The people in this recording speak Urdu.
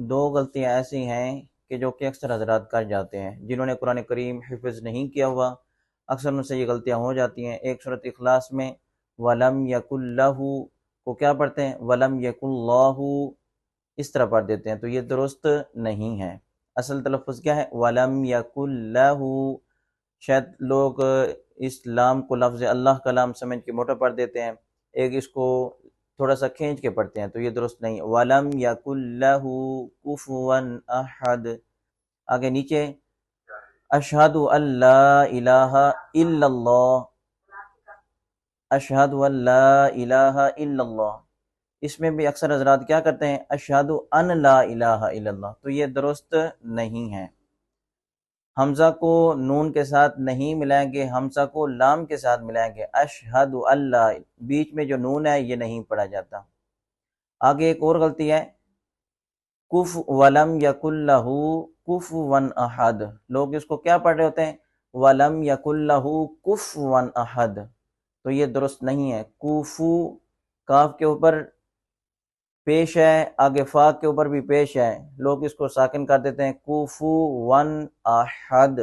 دو غلطیاں ایسی ہیں کہ جو کہ اکثر حضرات کر جاتے ہیں، جنہوں نے قرآن کریم حفظ نہیں کیا ہوا اکثر ان سے یہ غلطیاں ہو جاتی ہیں۔ ایک سورۃ اخلاص میں وَلَمْ يَكُنْ لَهُ کو کیا پڑھتے ہیں؟ وَلَمْ يَكُنْ اللَّهُ، اس طرح پڑھ دیتے ہیں، تو یہ درست نہیں ہے۔ اصل تلفظ کیا ہے؟ وَلَمْ يَكُنْ لَهُ۔ شاید لوگ اس لام کو لفظ اللہ کا لام سمجھ کے موٹا پڑھ دیتے ہیں، ایک اس کو تھوڑا سا کھینچ کے پڑھتے ہیں، تو یہ درست نہیں۔ وَلَمْ يَكُنْ لَهُ كُفُوًا أَحَدٌ۔ آگے نیچے اشہد ان لا الہ الا اللہ، اشہد ان لا الہ الا اللہ، اس میں بھی اکثر حضرات کیا کرتے ہیں؟ اشہد ان لا الہ الا اللہ، تو یہ درست نہیں ہے۔ حمزہ کو نون کے ساتھ نہیں ملائیں گے، حمزہ کو لام کے ساتھ ملائیں گے۔ اشہد اللہ، بیچ میں جو نون ہے یہ نہیں پڑھا جاتا۔ آگے ایک اور غلطی ہے، کف ولم یکن لہ کفوا احد، لوگ اس کو کیا پڑھ رہے ہوتے ہیں؟ ولم یکن لہ کفوا احد، تو یہ درست نہیں ہے۔ کوفو کاف کے اوپر پیش ہے، آگے فا کے اوپر بھی پیش ہے، لوگ اس کو ساکن کر دیتے ہیں، کوفو ون احد۔